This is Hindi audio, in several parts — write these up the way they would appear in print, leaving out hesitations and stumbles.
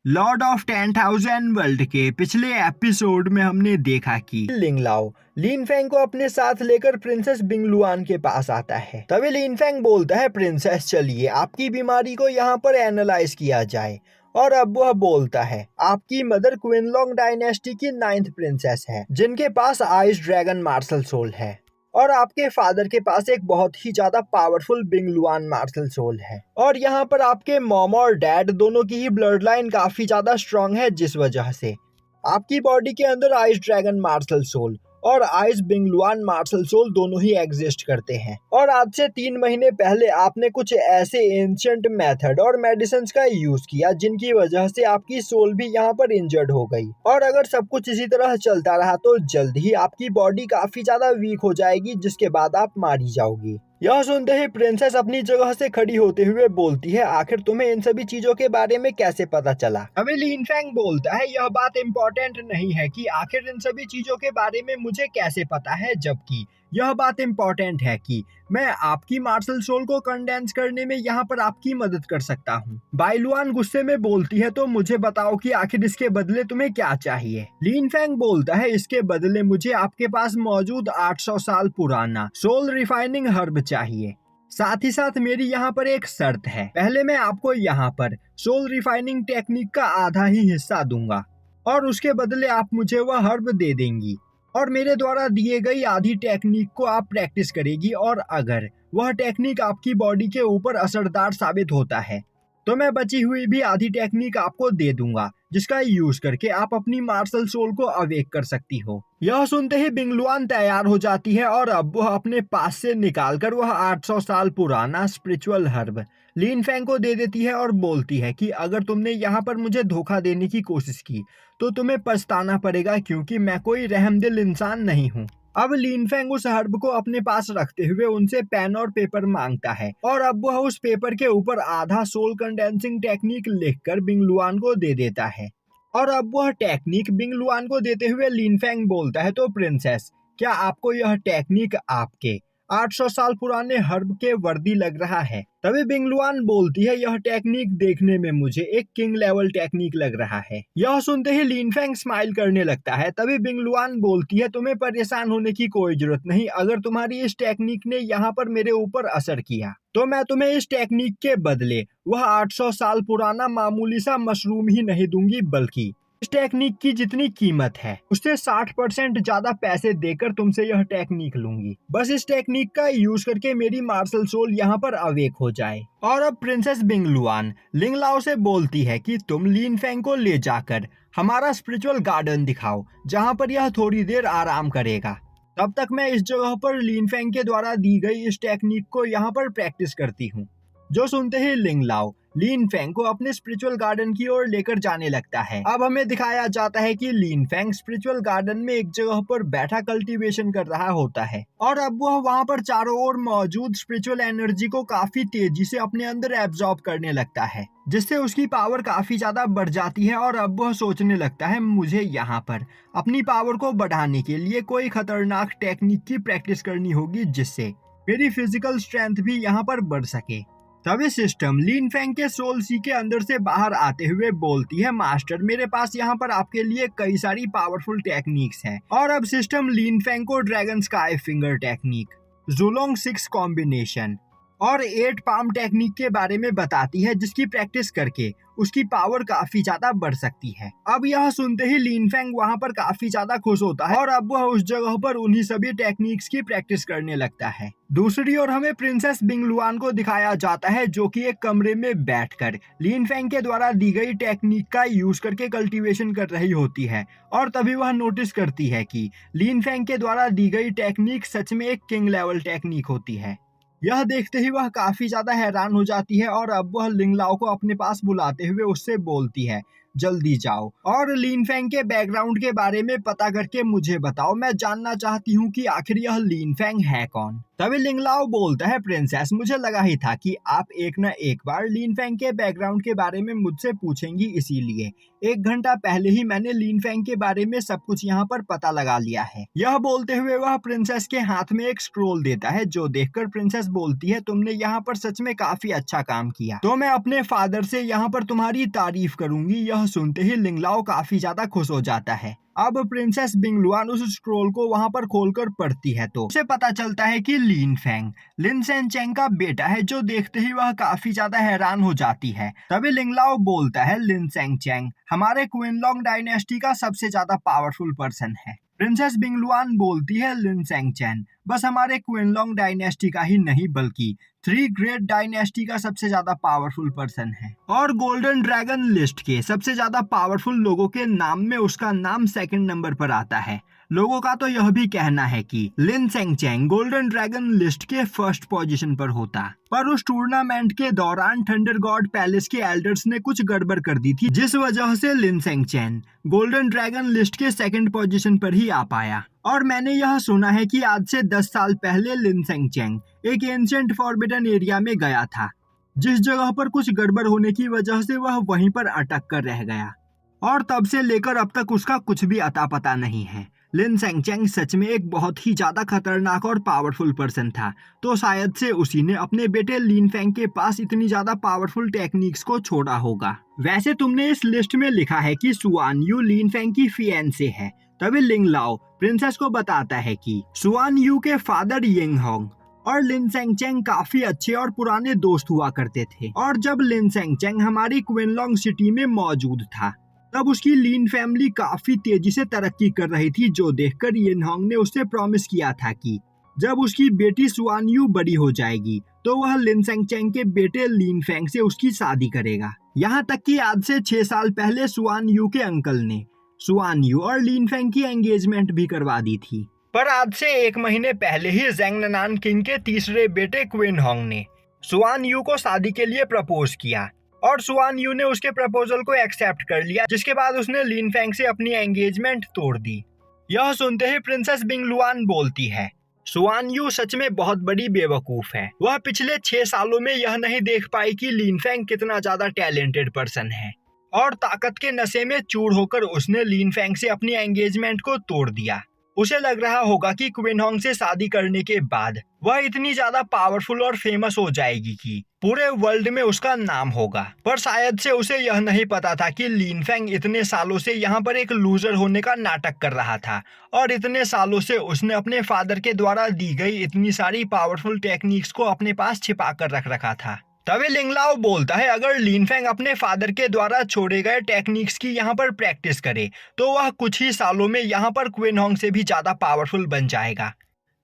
लॉर्ड ऑफ 10,000 वर्ल्ड के पिछले एपिसोड में हमने देखा कि लिंगलाओ लिन फेंग को अपने साथ लेकर प्रिंसेस बिंगलुआन के पास आता है। तभी लिन फेंग बोलता है, प्रिंसेस चलिए आपकी बीमारी को यहाँ पर एनालाइज किया जाए। और अब वह बोलता है, आपकी मदर क्विनलॉन्ग डायनेस्टी की 9th प्रिंसेस है जिनके पास आइस ड्रैगन मार्शल सोल है, और आपके फादर के पास एक बहुत ही ज्यादा पावरफुल बिंगलुआन मार्शल सोल है। और यहाँ पर आपके मॉम और डैड दोनों की ही ब्लड लाइन काफी ज्यादा स्ट्रांग है, जिस वजह से आपकी बॉडी के अंदर आइस ड्रैगन मार्शल सोल और आइस बिंगलुआन मार्शल सोल दोनों ही एग्जिस्ट करते हैं। और आज से 3 महीने पहले आपने कुछ ऐसे एंशिएंट मेथड और मेडिसिन का यूज किया जिनकी वजह से आपकी सोल भी यहाँ पर इंजर्ड हो गई। और अगर सब कुछ इसी तरह चलता रहा तो जल्द ही आपकी बॉडी काफी ज्यादा वीक हो जाएगी, जिसके बाद आप मारी जाओगी। यह सुनते ही प्रिंसेस अपनी जगह से खड़ी होते हुए बोलती है, आखिर तुम्हें इन सभी चीजों के बारे में कैसे पता चला? अभी लिन फेंग बोलता है, यह बात इम्पोर्टेंट नहीं है कि आखिर इन सभी चीजों के बारे में मुझे कैसे पता है, जबकि यह बात इम्पोर्टेंट है कि मैं आपकी मार्शल सोल को कंडेंस करने में यहाँ पर आपकी मदद कर सकता हूँ। बाइलुआन गुस्से में बोलती है, तो मुझे बताओ कि आखिर इसके बदले तुम्हें क्या चाहिए? लिन फेंग बोलता है, इसके बदले मुझे आपके पास मौजूद 800 साल पुराना सोल रिफाइनिंग हर्ब चाहिए। साथ ही साथ मेरी यहाँ पर एक शर्त है, पहले मैं आपको यहाँ पर सोल रिफाइनिंग टेक्निक का आधा ही हिस्सा दूंगा और उसके बदले आप मुझे वह हर्ब दे देंगी और मेरे द्वारा दिए गई आधी टेक्निक को आप प्रैक्टिस करेगी, और अगर वह टेक्निक आपकी बॉडी के ऊपर असरदार साबित होता है तो मैं बची हुई भी आधी टेक्निक आपको दे दूंगा, जिसका यूज करके आप अपनी मार्शल सोल को अवेक कर सकती हो। यह सुनते ही बिंगलुआन तैयार हो जाती है और अब वह अपने पास से निकालकर वह 800 साल पुराना स्पिरिचुअल हर्ब लिन फेंग को दे देती है और बोलती है कि अगर तुमने यहाँ पर मुझे धोखा देने की कोशिश की तो तुम्हें पछताना पड़ेगा, क्योंकि मैं कोई रहमदिल इंसान नहीं हूँ। अब लिन फेंग उस हर्ब को अपने पास रखते हुए उनसे पेन और पेपर मांगता है और अब वह उस पेपर के ऊपर आधा सोल कंडेंसिंग टेक्निक लिखकर बिंगलुआन को दे देता है। और अब वह टेक्निक बिंगलुआन को देते हुए लिन फेंग बोलता है, तो प्रिंसेस क्या आपको यह टेक्निक आपके 800 साल पुराने हर्ब के वर्दी लग रहा है? तभी बिंगलुआन बोलती है, यह टेक्निक देखने में मुझे एक किंग लेवल टेक्निक लग रहा है। यह सुनते ही लिन फेंग स्माइल करने लगता है। तभी बिंगलुआन बोलती है, तुम्हें परेशान होने की कोई जरूरत नहीं, अगर तुम्हारी इस टेक्निक ने यहाँ पर मेरे ऊपर असर किया तो मैं तुम्हें इस टेक्निक के बदले वह 800 साल पुराना मामूली सा मशरूम ही नहीं दूंगी, बल्कि इस टेक्निक की जितनी कीमत है उससे 60% ज्यादा पैसे देकर तुमसे यह टेक्निक लूंगी। बस इस टेक्निक का यूज करके मेरी मार्शल सोल यहाँ पर अवेक हो जाए। और अब प्रिंसेस बिंगलुआन लिंगलाओ से बोलती है कि तुम लिन फेंग को ले जाकर हमारा स्पिरिचुअल गार्डन दिखाओ, जहाँ पर यह थोड़ी देर आराम करेगा। तब तक मैं इस जगह पर लिन फेंग के द्वारा दी गई इस टेक्निक को यहाँ पर प्रैक्टिस करती हूँ। जो सुनते ही लिंगलाओ लिन फेंग को अपने स्पिरिचुअल गार्डन की ओर लेकर जाने लगता है। अब हमें दिखाया जाता है कि लिन फेंग स्पिरिचुअल गार्डन में एक जगह पर बैठा कल्टीवेशन कर रहा होता है और अब वह वहां पर चारों ओर मौजूद स्पिरिचुअल एनर्जी को काफी तेजी से अपने अंदर एब्जॉर्ब करने लगता है, जिससे उसकी पावर काफी ज्यादा बढ़ जाती है। और अब वह सोचने लगता है, मुझे यहाँ पर अपनी पावर को बढ़ाने के लिए कोई खतरनाक टेक्निक की प्रैक्टिस करनी होगी, जिससे मेरी फिजिकल स्ट्रेंथ भी यहाँ पर बढ़ सके। तभी सिस्टम लिन फेंग के सोल सी के अंदर से बाहर आते हुए बोलती है, मास्टर मेरे पास यहाँ पर आपके लिए कई सारी पावरफुल टेक्निक्स हैं। और अब सिस्टम लिन फेंग को dragon sky finger technique, Julong 6 combination और 8 पाम टेक्निक के बारे में बताती है, जिसकी प्रैक्टिस करके उसकी पावर काफी ज्यादा बढ़ सकती है। अब यह सुनते ही लिन फेंग वहां पर काफी ज्यादा खुश होता है और अब वह उस जगह पर उन्हीं सभी टेक्निक्स की प्रैक्टिस करने लगता है। दूसरी ओर हमें प्रिंसेस बिंगलुआन को दिखाया जाता है, जो कि एक कमरे में बैठकर लिन फेंग के द्वारा दी गई टेक्निक का यूज करके कल्टीवेशन कर रही होती है। और तभी वह नोटिस करती है कि लिन फेंग के द्वारा दी गई टेक्निक सच में एक किंग लेवल टेक्निक होती है। यह देखते ही वह काफी ज्यादा हैरान हो जाती है और अब वह लिंगलाओ को अपने पास बुलाते हुए उससे बोलती है, जल्दी जाओ और लिन फेंग के बैकग्राउंड के बारे में पता करके मुझे बताओ, मैं जानना चाहती हूँ कि आखिर यह लिन फेंग है कौन। तभी लिंगलाओ बोलता है, प्रिंसेस मुझे लगा ही था कि आप एक न एक बार लिन फेंग के बैकग्राउंड के बारे में मुझसे पूछेंगी, इसीलिए 1 घंटा पहले ही मैंने लिन फेंग के बारे में सब कुछ यहाँ पर पता लगा लिया है। यह बोलते हुए वह प्रिंसेस के हाथ में एक स्क्रोल देता है, जो देखकर प्रिंसेस बोलती है, तुमने यहाँ पर सच में काफी अच्छा काम किया, तो मैं अपने फादर से यहाँ पर तुम्हारी तारीफ करूंगी। यह सुनते ही लिंगलाओ काफी ज्यादा खुश हो जाता है। अब प्रिंसेस बिंगलुआन उस स्क्रोल को वहां पर खोलकर पढ़ती है तो उसे पता चलता है कि लिन फेंग लिन सेंचेंग का बेटा है, जो देखते ही वह काफी ज्यादा हैरान हो जाती है। तभी लिंगलाओ बोलता है लिन सेंचेंग हमारे क्विनलॉन्ग डायनेस्टी का सबसे ज्यादा पावरफुल पर्सन है। प्रिंसेस बिंगलुआन बोलती है लिन सेंचेन बस हमारे क्विनलॉन्ग डायनेस्टी का ही नहीं बल्कि 3 ग्रेट डायनेस्टी का सबसे ज्यादा पावरफुल पर्सन है, और गोल्डन ड्रैगन लिस्ट के सबसे ज्यादा पावरफुल लोगों के नाम में उसका नाम सेकंड नंबर पर आता है। लोगों का तो यह भी कहना है कि लिन सेंचेंग गोल्डन ड्रैगन लिस्ट के फर्स्ट पोजीशन पर होता, पर उस टूर्नामेंट के दौरान थंडर गॉड पैलेस के एल्डर्स ने कुछ गड़बड़ कर दी थी, जिस वजह से लिन सेंचेन गोल्डन ड्रैगन लिस्ट के सेकंड पोजीशन पर ही आ पाया। और मैंने यह सुना है कि आज से 10 साल पहले लिन सेंचेंग एक एंशिएंट फॉरबिडन एरिया में गया था, जिस जगह पर कुछ गड़बड़ होने की वजह से वह वहीं पर अटक कर रह गया, और तब से लेकर अब तक उसका कुछ भी अता पता नहीं है। लिन सेंचेंग सच में एक बहुत ही ज्यादा खतरनाक और पावरफुल पर्सन था, तो शायद से उसी ने अपने बेटे लिन फेंग के पास इतनी ज्यादा पावरफुल टेक्निक्स को छोड़ा होगा। वैसे तुमने इस लिस्ट में लिखा है कि सुआन यू लिन फेंग की फियांसे है। तभी लिंगलाओ प्रिंसेस को बताता है कि सुआन यू के फादर यिंग होंग और लिन सेंचेंग काफी अच्छे और पुराने दोस्त हुआ करते थे, और जब लिन सेंचेंग हमारी क्विनलॉन्ग सिटी में मौजूद था तब उसकी लीन फैमिली काफी तेजी से तरक्की कर रही थी, जो देखकर यिन होंग ने उससे प्रॉमिस किया था कि जब उसकी बेटी सुआन यू बड़ी हो जाएगी तो वह लिन सेंचेंग के बेटे लिन फेंग से उसकी शादी करेगा। यहाँ तक कि आज से 6 साल पहले सुआन यू के अंकल ने सुआन यू और लिन फेंग की एंगेजमेंट भी करवा दी थी। पर आज से 1 महीने पहले ही ज़ेंग ननान किंग के तीसरे बेटे क्विन होंग ने सुआन यू को शादी के लिए प्रपोज किया, और सुआन यू ने उसके प्रपोजल को एक्सेप्ट कर लिया, जिसके बाद उसने लिन फेंग से अपनी एंगेजमेंट तोड़ दी। यह सुनते ही प्रिंसेस बिंगलुआन बोलती है सुआन यू सच में बहुत बड़ी बेवकूफ है। वह पिछले 6 सालों में यह नहीं देख पाई कि लिन फेंग कितना ज्यादा टैलेंटेड पर्सन है, और ताकत के नशे में चूर होकर उसने लिन फेंग से अपनी एंगेजमेंट को तोड़ दिया। उसे लग रहा होगा कि क्विन होंग से शादी करने के बाद वह इतनी ज्यादा पावरफुल और फेमस हो जाएगी कि पूरे वर्ल्ड में उसका नाम होगा, पर शायद से उसे यह नहीं पता था कि लिन फेंग इतने सालों से यहाँ पर एक लूजर होने का नाटक कर रहा था, और इतने सालों से उसने अपने फादर के द्वारा दी गई इतनी सारी पावरफुल टेक्निक्स को अपने पास छिपा कर रख रखा था। तभी लिंगलाओ बोलता है अगर लिन फेंग अपने फादर के द्वारा छोड़े गए टेक्निक्स की यहाँ पर प्रैक्टिस करे तो वह कुछ ही सालों में यहाँ पर क्विन होंग से भी ज्यादा पावरफुल बन जाएगा।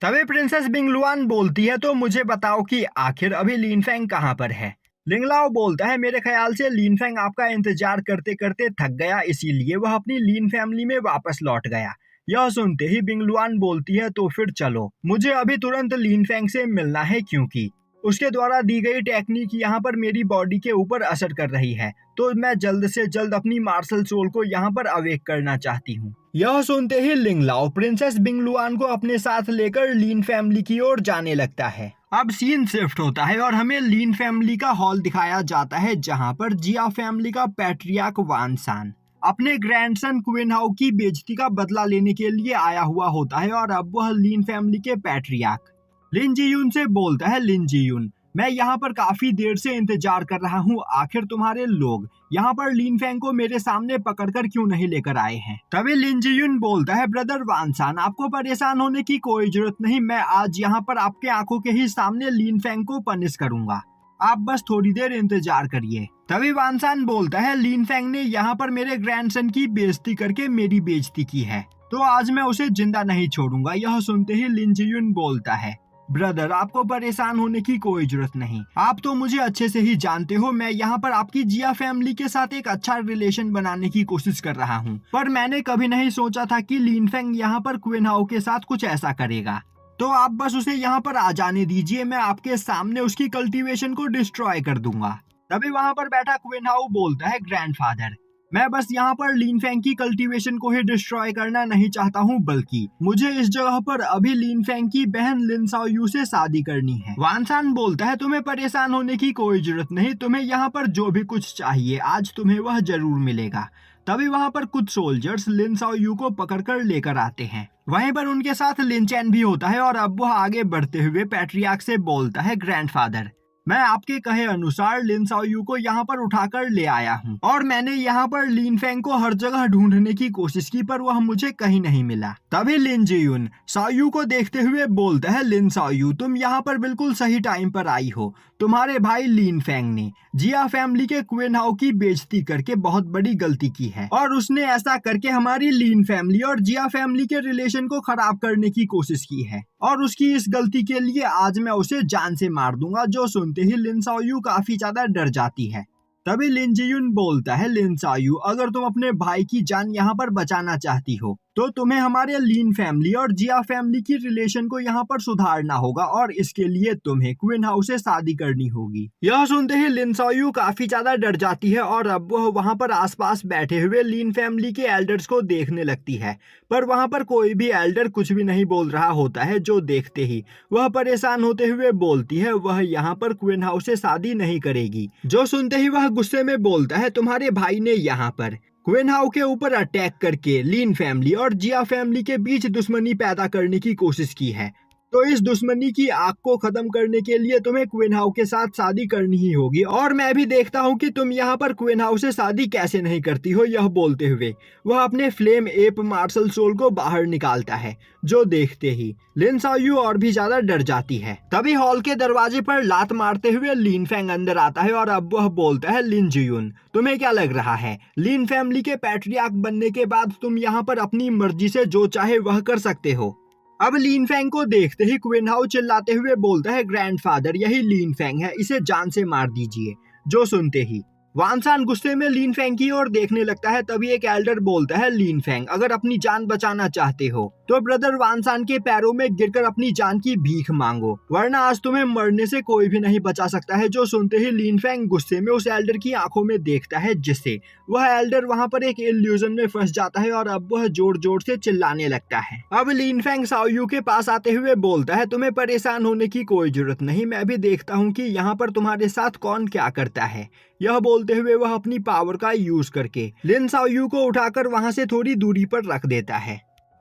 तभी प्रिंसेस बिंगलुआन बोलती है तो मुझे बताओ कि आखिर अभी लिन फेंग कहाँ पर है। लिंगलाओ बोलता है मेरे ख्याल से लिन फेंग आपका इंतजार करते करते थक गया, इसीलिए वह अपनी लिन फैमिली में वापस लौट गया। यह सुनते ही बिंगलुआन बोलती है तो फिर चलो, मुझे अभी तुरंत लिन फेंग से मिलना है, क्योंकि उसके द्वारा दी गई टेक्निक यहाँ पर मेरी बॉडी के ऊपर असर कर रही है, तो मैं जल्द से जल्द अपनी मार्शल सोल को यहाँ पर अवेक करना चाहती हूँ। यह सुनते ही लिंगलाओ प्रिंसेस बिंगलुआन को अपने साथ लेकर लिन फैमिली की ओर जाने लगता है। अब सीन शिफ्ट होता है और हमें लिन फैमिली का हॉल दिखाया जाता है, जहाँ पर जिया फैमिली का पैट्रियार्क वान सान अपने ग्रैंडसन क्विन हाउ की बेइज्जती का बदला लेने के लिए आया हुआ होता है, और अब वह लिन फैमिली के पैट्रियार्क लिन जीयुन से बोलता है लिन जीयुन मैं यहाँ पर काफी देर से इंतजार कर रहा हूँ, आखिर तुम्हारे लोग यहाँ पर लिन फेंग को मेरे सामने पकड़कर क्यों नहीं लेकर आए हैं। तभी लिन जीयुन बोलता है ब्रदर वान सान आपको परेशान होने की कोई जरूरत नहीं, मैं आज यहाँ पर आपके आंखों के ही सामने लिन फेंग को पनिश करूंगा, आप बस थोड़ी देर इंतजार करिए। तभी वान सान बोलता है लिन फेंग ने यहाँ पर मेरे ग्रैंडसन की बेइज्जती करके मेरी बेइज्जती की है, तो आज मैं उसे जिंदा नहीं छोड़ूंगा। यह सुनते ही लिन जीयुन बोलता है ब्रदर आपको परेशान होने की कोई जरूरत नहीं, आप तो मुझे अच्छे से ही जानते हो, मैं यहाँ पर आपकी जिया फैमिली के साथ एक अच्छा रिलेशन बनाने की कोशिश कर रहा हूँ, पर मैंने कभी नहीं सोचा था कि लिन फेंग यहाँ पर क्विन हाउ के साथ कुछ ऐसा करेगा, तो आप बस उसे यहाँ पर आ जाने दीजिए, मैं आपके सामने उसकी कल्टीवेशन को डिस्ट्रॉय कर दूंगा। तभी वहाँ पर बैठा क्विन हाउ बोलता है ग्रैंडफादर मैं बस यहाँ पर लिन फेंग की कल्टीवेशन को ही डिस्ट्रॉय करना नहीं चाहता हूँ, बल्कि मुझे इस जगह पर अभी लिन फेंग की बहन लिन साओ यू से शादी करनी है। वान सान बोलता है तुम्हें परेशान होने की कोई जरूरत नहीं, तुम्हें यहाँ पर जो भी कुछ चाहिए आज तुम्हें वह जरूर मिलेगा। तभी वहाँ पर कुछ सोल्जर्स लिन साओ यू को पकड़कर लेकर आते हैं, वहीं पर उनके साथ लिन चैन भी होता है, और अब वह आगे बढ़ते हुए पैट्रियार्क से बोलता है ग्रैंडफादर मैं आपके कहे अनुसार लिन शाओयू को यहाँ पर उठाकर ले आया हूँ और मैंने यहाँ पर लिन फेंग को हर जगह ढूंढने की कोशिश की पर वह मुझे कहीं नहीं मिला। तभी लिन जियुन शाओयू को देखते हुए बोलता है, लिन शाओयू तुम यहाँ पर बिल्कुल सही टाइम पर आई हो। तुम्हारे भाई लिन फेंग ने जिया फैमिली के क्वीन हाउ की बेइज्जती करके बहुत बड़ी गलती की है और उसने ऐसा करके हमारी लिन फैमिली और जिया फैमिली के रिलेशन को खराब करने की कोशिश की है और उसकी इस गलती के लिए आज मैं उसे जान से मार दूंगा। जो सुनते ही लिन शाओयू काफी ज्यादा डर जाती है। तभी लिन जियुन बोलता है, लिन शाओयू अगर तुम अपने भाई की जान यहाँ पर बचाना चाहती हो तो तुम्हें हमारे लिन फैमिली और जिया फैमिली की रिलेशन को यहाँ पर सुधारना होगा और इसके लिए तुम्हें क्वीन हाउस से शादी करनी होगी। यह सुनते ही लिन शाओयू काफी ज्यादा डर जाती है और अब वह वहाँ पर आसपास बैठे हुए लिन फैमिली के एल्डर्स को देखने लगती है पर वहाँ पर कोई भी एल्डर कुछ भी नहीं बोल रहा होता है। जो देखते ही वह परेशान होते हुए बोलती है वह यहाँ पर क्वीन हाउस से शादी नहीं करेगी। जो सुनते ही वह गुस्से में बोलता है, तुम्हारे भाई ने यहाँ पर क्वीन हाउ के ऊपर अटैक करके लिन फैमिली और जिया फैमिली के बीच दुश्मनी पैदा करने की कोशिश की है, तो इस दुश्मनी की आग को खत्म करने के लिए तुम्हें क्वीन हाउ के साथ शादी करनी ही होगी और मैं भी देखता हूँ कि तुम यहाँ पर क्वीन हाउ से शादी कैसे नहीं करती हो। यह बोलते हुए वह अपने फ्लेम एप मार्शल सोल को बाहर निकालता है। जो देखते ही लिन शाओयू और भी ज्यादा डर जाती है। तभी हॉल के दरवाजे पर लात मारते हुए लिन फेंग अंदर आता है और अब वह बोलता है, लिन जियुन तुम्हें क्या लग रहा है लिन फैमिली के पैट्रियार्क बनने के बाद तुम यहाँ पर अपनी मर्जी से जो चाहे वह कर सकते हो। अब लिन फेंग को देखते ही क्वीन हाउ चिल्लाते हुए बोलता है, ग्रैंडफादर यही लिन फेंग है, इसे जान से मार दीजिए। जो सुनते ही वानसान गुस्से में लिन फेंग की ओर देखने लगता है। तभी एक एल्डर बोलता है, लिन फेंग अगर अपनी जान बचाना चाहते हो तो ब्रदर वानसान के पैरों में गिरकर अपनी जान की भीख मांगो वरना आज तुम्हें मरने से कोई भी नहीं बचा सकता है। जो सुनते ही लिन फेंग गुस्से में उस एल्डर की आंखों में देखता है जिससे वह एल्डर वहां पर एक इल्यूजन में फंस जाता है और अब वह जोर जोर से चिल्लाने लगता है। अब लिन फेंग शाओयू के पास आते हुए बोलता है, तुम्हें परेशान होने की कोई जरूरत नहीं, मैं भी देखता हूँ कि यहाँ पर तुम्हारे साथ कौन क्या करता है। यह बोलते हुए वह अपनी पावर का यूज करके लिन शाओयू को उठाकर वहां से थोड़ी दूरी पर रख देता है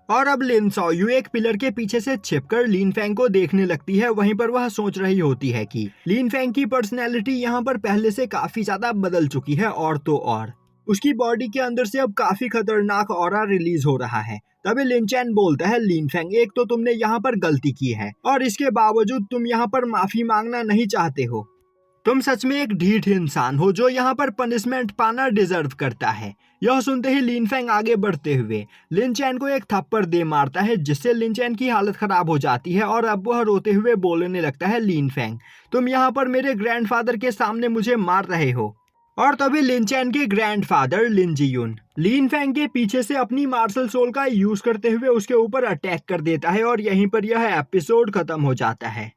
और अब लिन शाओयू एक पिलर के पीछे से छिपकर लिन फेंग को देखने लगती है। वहीं पर वह सोच रही होती है कि लिन फेंग की पर्सनैलिटी यहाँ पर पहले से काफी ज्यादा बदल चुकी है और तो और उसकी बॉडी के अंदर से अब काफी खतरनाक ऑरा रिलीज हो रहा है। तभी लिन चैन बोलता है, लिन फेंग एक तो तुमने यहाँ पर गलती की है और इसके बावजूद तुम यहाँ पर माफी मांगना नहीं चाहते हो। तुम सच में एक ढीठ इंसान हो जो यहाँ पर पनिशमेंट पाना डिजर्व करता है। यह सुनते ही लिन फेंग आगे बढ़ते हुए लिन चैन को एक थप्पड़ दे मारता है जिससे लिन चैन की हालत खराब हो जाती है और अब वह रोते हुए बोलने लगता है, लिन फेंग तुम यहाँ पर मेरे ग्रैंडफादर के सामने मुझे मार रहे हो। और तभी लिन चैन के ग्रैंडफादर लिन जियुन लिन फेंग के पीछे से अपनी मार्शल सोल का यूज करते हुए उसके ऊपर अटैक कर देता है और यहीं पर यह एपिसोड खत्म हो जाता है।